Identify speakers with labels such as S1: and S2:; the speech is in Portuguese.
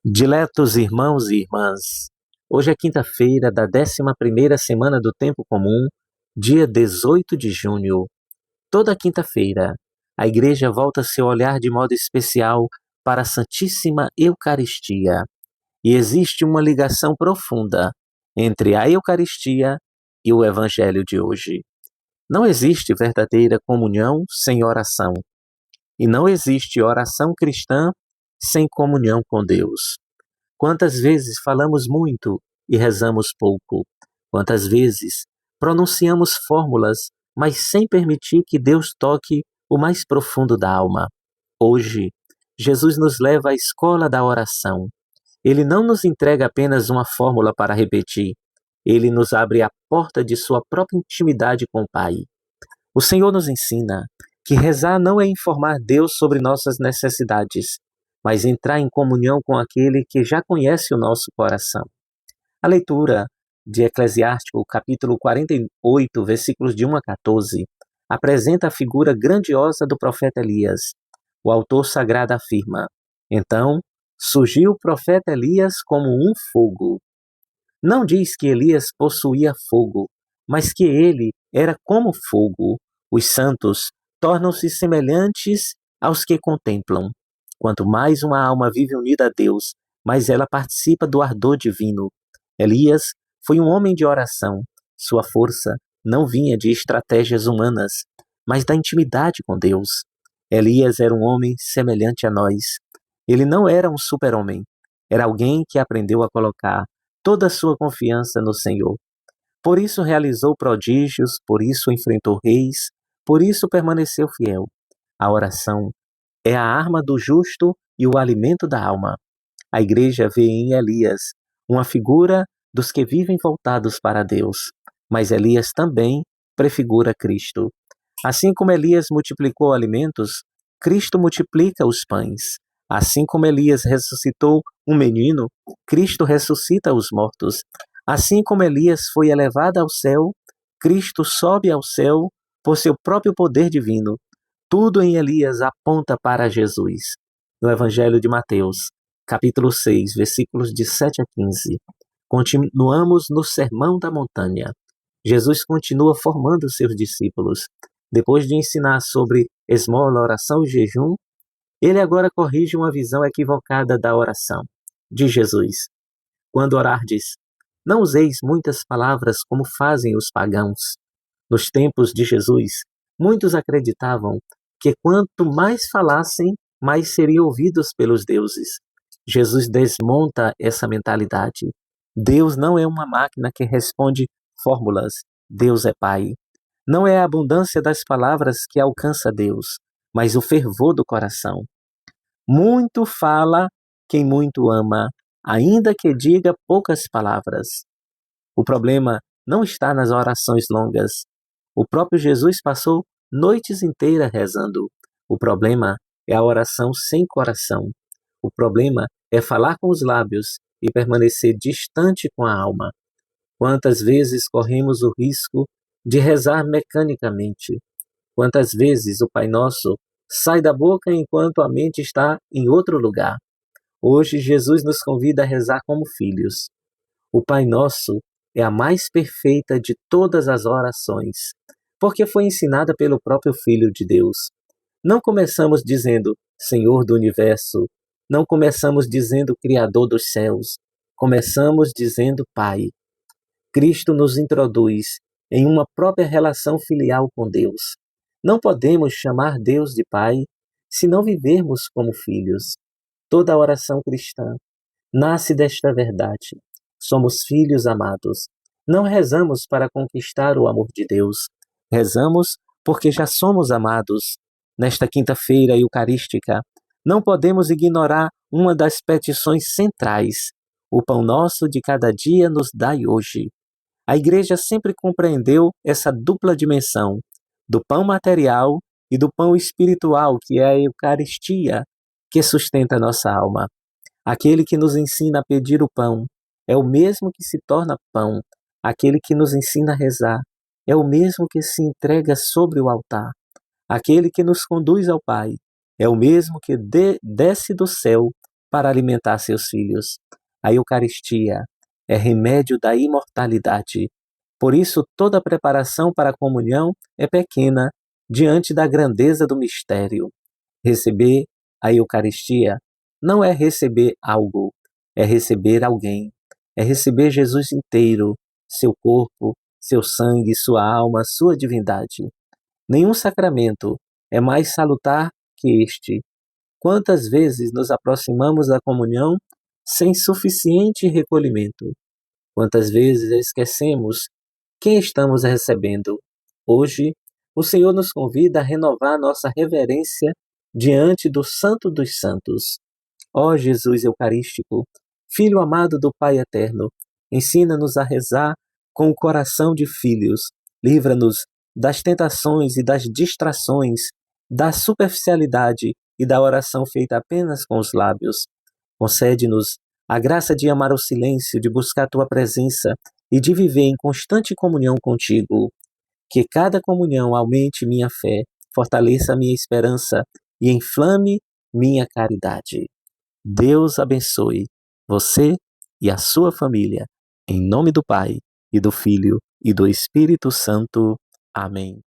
S1: Diletos irmãos e irmãs, hoje é quinta-feira da 11ª semana do Tempo Comum, dia 18 de junho. Toda quinta-feira, a Igreja volta seu olhar de modo especial para a Santíssima Eucaristia. E existe uma ligação profunda entre a Eucaristia e o Evangelho de hoje. Não existe verdadeira comunhão sem oração. E não existe oração cristã sem comunhão com Deus. Quantas vezes falamos muito e rezamos pouco? Quantas vezes pronunciamos fórmulas, mas sem permitir que Deus toque o mais profundo da alma? Hoje, Jesus nos leva à escola da oração. Ele não nos entrega apenas uma fórmula para repetir. Ele nos abre a porta de sua própria intimidade com o Pai. O Senhor nos ensina que rezar não é informar Deus sobre nossas necessidades, mas entrar em comunhão com aquele que já conhece o nosso coração. A leitura de Eclesiástico, capítulo 48, versículos de 1 a 14, apresenta a figura grandiosa do profeta Elias. O autor sagrado afirma: então surgiu o profeta Elias como um fogo. Não diz que Elias possuía fogo, mas que ele era como fogo. Os santos tornam-se semelhantes aos que contemplam. Quanto mais uma alma vive unida a Deus, mais ela participa do ardor divino. Elias foi um homem de oração. Sua força não vinha de estratégias humanas, mas da intimidade com Deus. Elias era um homem semelhante a nós. Ele não era um super-homem. Era alguém que aprendeu a colocar toda a sua confiança no Senhor. Por isso realizou prodígios, por isso enfrentou reis, por isso permaneceu fiel. A oração é a arma do justo e o alimento da alma. A Igreja vê em Elias uma figura dos que vivem voltados para Deus, mas Elias também prefigura Cristo. Assim como Elias multiplicou alimentos, Cristo multiplica os pães. Assim como Elias ressuscitou um menino, Cristo ressuscita os mortos. Assim como Elias foi elevado ao céu, Cristo sobe ao céu por seu próprio poder divino. Tudo em Elias aponta para Jesus. No Evangelho de Mateus, capítulo 6, versículos de 7 a 15. Continuamos no Sermão da Montanha. Jesus continua formando seus discípulos. Depois de ensinar sobre esmola, oração e jejum, ele agora corrige uma visão equivocada da oração. Diz Jesus: quando orardes, não useis muitas palavras como fazem os pagãos. Nos tempos de Jesus, muitos acreditavam que quanto mais falassem, mais seriam ouvidos pelos deuses. Jesus desmonta essa mentalidade. Deus não é uma máquina que responde fórmulas. Deus é Pai. Não é a abundância das palavras que alcança Deus, mas o fervor do coração. Muito fala quem muito ama, ainda que diga poucas palavras. O problema não está nas orações longas. O próprio Jesus passou noites inteiras rezando. O problema é a oração sem coração. O problema é falar com os lábios e permanecer distante com a alma. Quantas vezes corremos o risco de rezar mecanicamente? Quantas vezes o Pai Nosso sai da boca enquanto a mente está em outro lugar? Hoje Jesus nos convida a rezar como filhos. O Pai Nosso é a mais perfeita de todas as orações, porque foi ensinada pelo próprio Filho de Deus. Não começamos dizendo Senhor do Universo, não começamos dizendo Criador dos céus, começamos dizendo Pai. Cristo nos introduz em uma própria relação filial com Deus. Não podemos chamar Deus de Pai se não vivermos como filhos. Toda oração cristã nasce desta verdade. Somos filhos amados. Não rezamos para conquistar o amor de Deus. Rezamos porque já somos amados. Nesta quinta-feira eucarística, não podemos ignorar uma das petições centrais. O pão nosso de cada dia nos dai hoje. A Igreja sempre compreendeu essa dupla dimensão, do pão material e do pão espiritual, que é a Eucaristia, que sustenta a nossa alma. Aquele que nos ensina a pedir o pão é o mesmo que se torna pão. Aquele que nos ensina a rezar é o mesmo que se entrega sobre o altar. Aquele que nos conduz ao Pai é o mesmo que desce do céu para alimentar seus filhos. A Eucaristia é remédio da imortalidade. Por isso, toda preparação para a comunhão é pequena diante da grandeza do mistério. Receber a Eucaristia não é receber algo, é receber alguém, é receber Jesus inteiro, seu corpo, seu sangue, sua alma, sua divindade. Nenhum sacramento é mais salutar que este. Quantas vezes nos aproximamos da comunhão sem suficiente recolhimento? Quantas vezes esquecemos quem estamos recebendo? Hoje, o Senhor nos convida a renovar nossa reverência diante do Santo dos Santos. Ó Jesus Eucarístico, Filho amado do Pai Eterno, ensina-nos a rezar com o coração de filhos. Livra-nos das tentações e das distrações, da superficialidade e da oração feita apenas com os lábios. Concede-nos a graça de amar o silêncio, de buscar a tua presença e de viver em constante comunhão contigo. Que cada comunhão aumente minha fé, fortaleça minha esperança e inflame minha caridade. Deus abençoe você e a sua família. Em nome do Pai, e do Filho, e do Espírito Santo. Amém.